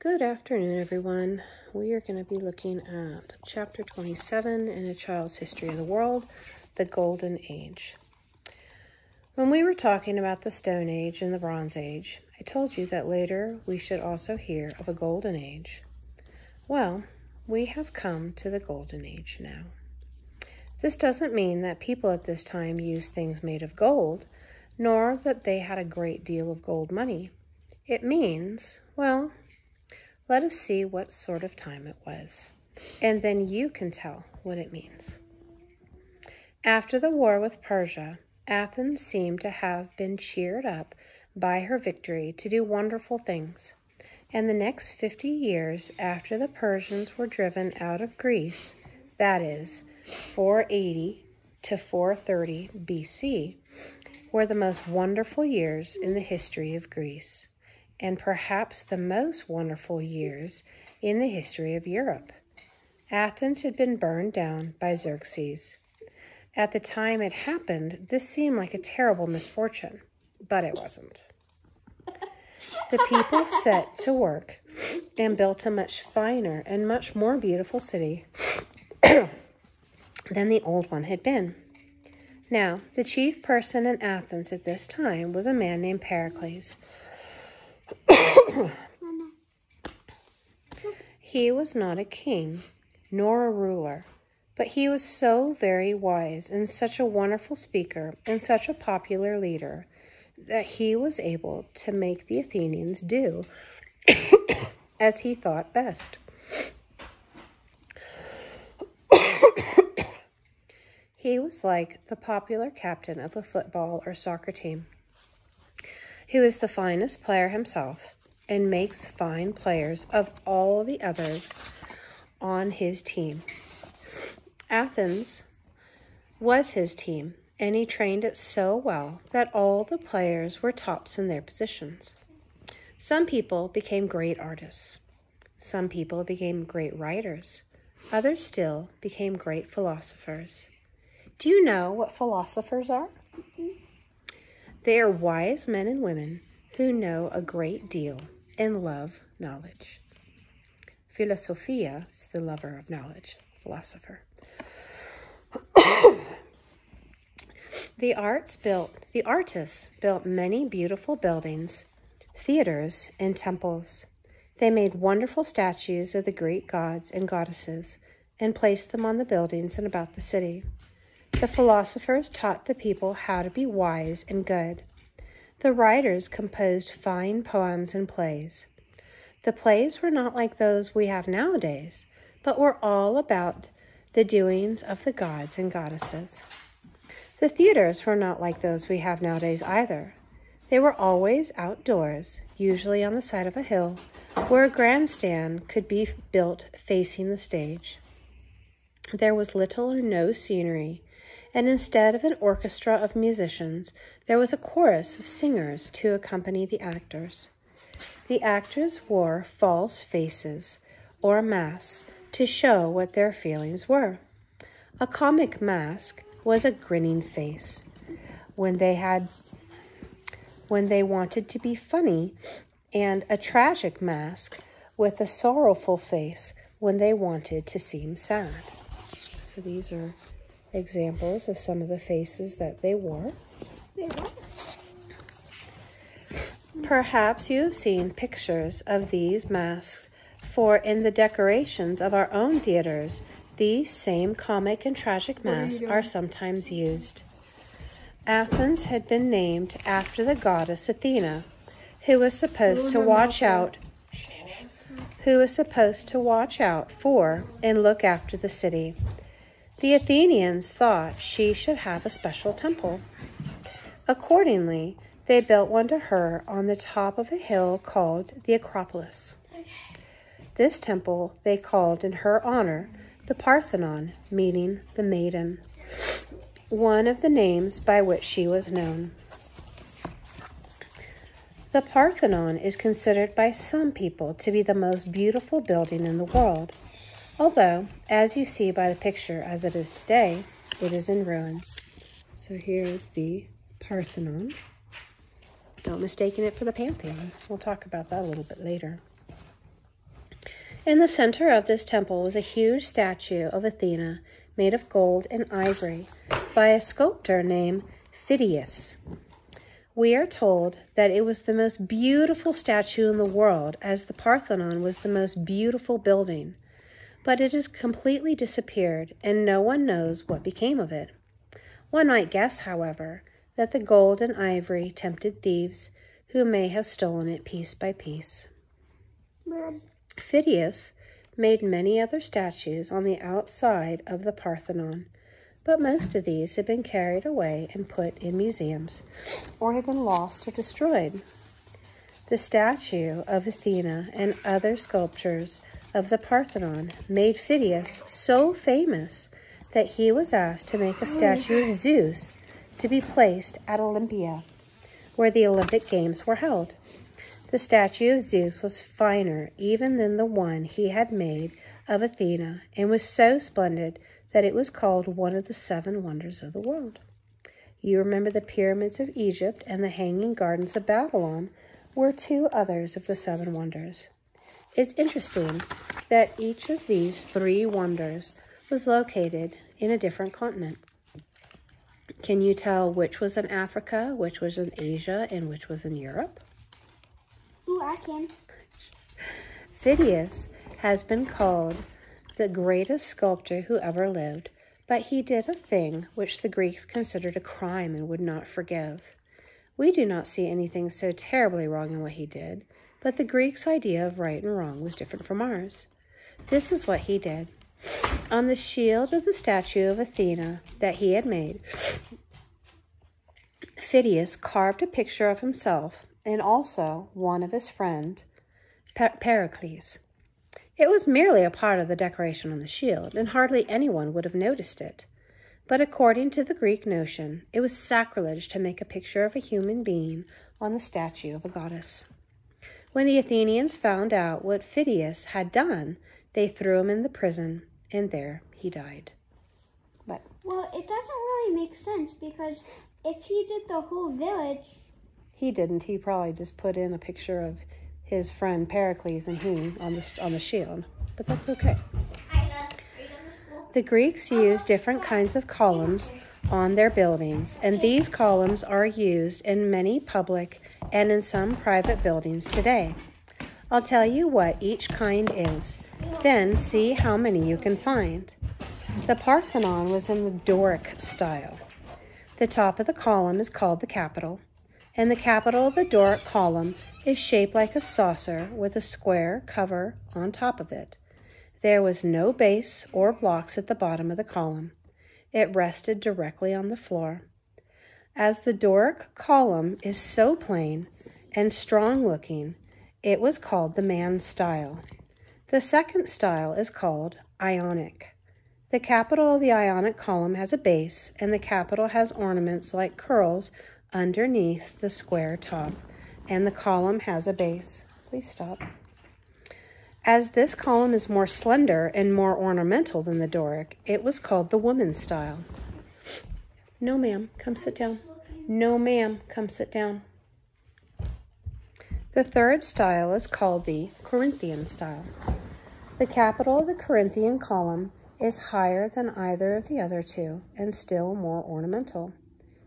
Good afternoon, everyone. We are going to be looking at Chapter 27 in A Child's History of the World, the Golden Age. When we were talking about the Stone Age and the Bronze Age, I told you that later we should also hear of a Golden Age. Well, we have come to the Golden Age now. This doesn't mean that people at this time used things made of gold, nor that they had a great deal of gold money. It means, well, let us see what sort of time it was, and then you can tell what it means. After the war with Persia, Athens seemed to have been cheered up by her victory to do wonderful things, and the next 50 years after the Persians were driven out of Greece, that is, 480 to 430 BC, were the most wonderful years in the history of Greece, and perhaps the most wonderful years in the history of Europe. Athens had been burned down by Xerxes. At the time it happened, this seemed like a terrible misfortune, but it wasn't. The people set to work and built a much finer and much more beautiful city than the old one had been. Now, the chief person in Athens at this time was a man named Pericles. He was not a king, nor a ruler, but he was so very wise and such a wonderful speaker and such a popular leader that he was able to make the Athenians do as he thought best. He was like the popular captain of a football or soccer team, who is the finest player himself and makes fine players of all the others on his team. Athens was his team, and he trained it so well that all the players were tops in their positions. Some people became great artists. Some people became great writers. Others still became great philosophers. Do you know what philosophers are? They are wise men and women who know a great deal and love knowledge. Philosophia is the lover of knowledge, philosopher. The artists built many beautiful buildings, theaters, and temples. They made wonderful statues of the Greek gods and goddesses and placed them on the buildings and about the city. The philosophers taught the people how to be wise and good. The writers composed fine poems and plays. The plays were not like those we have nowadays, but were all about the doings of the gods and goddesses. The theaters were not like those we have nowadays either. They were always outdoors, usually on the side of a hill, where a grandstand could be built facing the stage. There was little or no scenery, and instead of an orchestra of musicians, there was a chorus of singers to accompany the actors. The actors wore false faces or masks to show what their feelings were. A comic mask was a grinning face when they wanted to be funny, and a tragic mask with a sorrowful face when they wanted to seem sad. So these are examples of some of the faces that they wore. Perhaps you have seen pictures of these masks, for in the decorations of our own theaters, these same comic and tragic masks are sometimes used. Athens had been named after the goddess Athena, who was supposed to watch out for and look after the city. The Athenians thought she should have a special temple. Accordingly, they built one to her on the top of a hill called the Acropolis. This temple they called in her honor the Parthenon, meaning the maiden, one of the names by which she was known. The Parthenon is considered by some people to be the most beautiful building in the world, although, as you see by the picture as it is today, it is in ruins. So here's the Parthenon. Don't mistake it for the Pantheon. We'll talk about that a little bit later. In the center of this temple was a huge statue of Athena made of gold and ivory by a sculptor named Phidias. We are told that it was the most beautiful statue in the world, as the Parthenon was the most beautiful building. But it has completely disappeared, and no one knows what became of it. One might guess, however, that the gold and ivory tempted thieves who may have stolen it piece by piece. Phidias made many other statues on the outside of the Parthenon, but most of these have been carried away and put in museums, or have been lost or destroyed. The statue of Athena and other sculptures of the Parthenon made Phidias so famous that he was asked to make a statue of Zeus to be placed at Olympia, where the Olympic Games were held. The statue of Zeus was finer even than the one he had made of Athena, and was so splendid that it was called one of the 7 wonders of the world. You remember the pyramids of Egypt and the hanging gardens of Babylon were 2 others of the 7 wonders. It's interesting that each of these 3 wonders was located in a different continent. Can you tell which was in Africa, which was in Asia, and which was in Europe? Ooh, I can. Phidias has been called the greatest sculptor who ever lived, but he did a thing which the Greeks considered a crime and would not forgive. We do not see anything so terribly wrong in what he did, but the Greeks' idea of right and wrong was different from ours. This is what he did. On the shield of the statue of Athena that he had made, Phidias carved a picture of himself and also one of his friend, Pericles. It was merely a part of the decoration on the shield, and hardly anyone would have noticed it. But according to the Greek notion, it was sacrilege to make a picture of a human being on the statue of a goddess. When the Athenians found out what Phidias had done, they threw him in the prison, and there he died. But Well, it doesn't really make sense, because if he did the whole village... He didn't. He probably just put in a picture of his friend Pericles and he on the shield. But that's okay. The Greeks used different kinds of columns on their buildings, and these columns are used in many public and in some private buildings today. I'll tell you what each kind is, then see how many you can find. The Parthenon was in the Doric style. The top of the column is called the Capitol, and the capital of the Doric column is shaped like a saucer with a square cover on top of it. There was no base or blocks at the bottom of the column. It rested directly on the floor. As the Doric column is so plain and strong-looking, it was called the man style. The second style is called Ionic. The capital of the Ionic column has a base, and the capital has ornaments like curls underneath the square top, and the column has a base. Please stop. As this column is more slender and more ornamental than the Doric, it was called the woman's style. No, ma'am, come sit down. No, ma'am, come sit down. The third style is called the Corinthian style. The capital of the Corinthian column is higher than either of the other 2 and still more ornamental.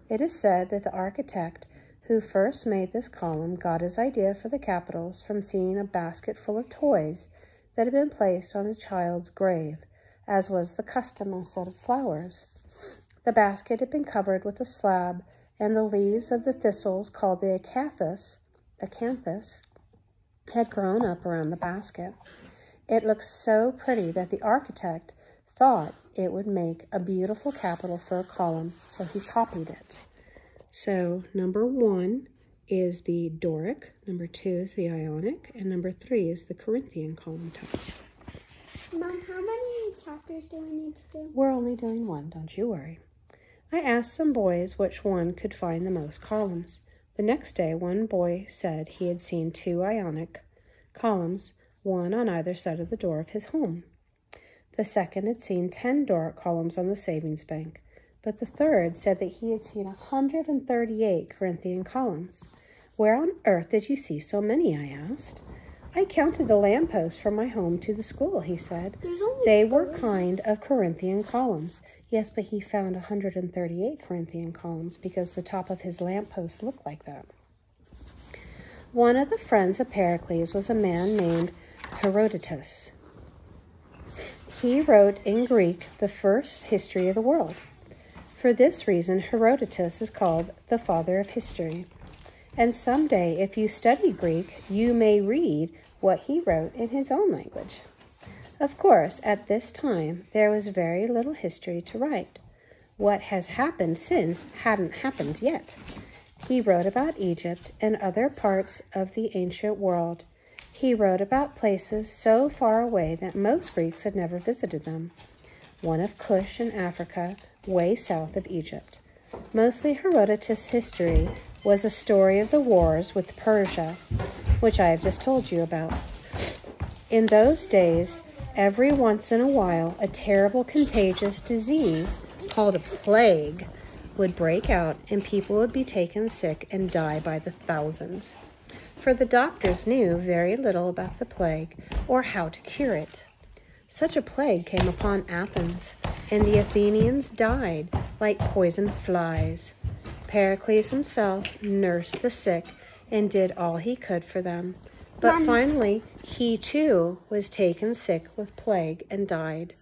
It is said that the architect who first made this column got his idea for the capitals from seeing a basket full of toys that had been placed on a child's grave, as was the custom instead of flowers. The basket had been covered with a slab, and the leaves of the thistles called the acanthus, had grown up around the basket. It looked so pretty that the architect thought it would make a beautiful capital for a column, so he copied it. So number 1 is the Doric, number 2 is the Ionic, and number 3 is the Corinthian column tops. Mom, how many chapters do we need to do? We're only doing 1, don't you worry. I asked some boys which one could find the most columns. The next day, one boy said he had seen 2 Ionic columns, one on either side of the door of his home. The second had seen 10 Doric columns on the savings bank, but the third said that he had seen 138 Corinthian columns. Where on earth did you see so many? I asked. I counted the lampposts from my home to the school, he said. There's only They were kind of Corinthian columns. Yes, but he found 138 Corinthian columns because the top of his lamppost looked like that. One of the friends of Pericles was a man named Herodotus. He wrote in Greek the first history of the world. For this reason, Herodotus is called the father of history. And someday, if you study Greek, you may read what he wrote in his own language. Of course, at this time, there was very little history to write. What has happened since hadn't happened yet. He wrote about Egypt and other parts of the ancient world. He wrote about places so far away that most Greeks had never visited them. One of Cush in Africa, way south of Egypt. Mostly Herodotus' history was a story of the wars with Persia, which I have just told you about. In those days, every once in a while, a terrible contagious disease called a plague would break out and people would be taken sick and die by the thousands. For the doctors knew very little about the plague or how to cure it. Such a plague came upon Athens, and the Athenians died like poisoned flies. Pericles himself nursed the sick and did all he could for them. But finally, he too was taken sick with plague and died.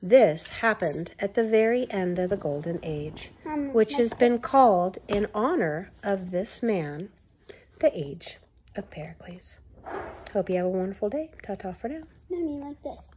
This happened at the very end of the Golden Age, which has been called in honor of this man, the Age of Pericles. Hope you have a wonderful day. Ta-ta for now. I mean like this.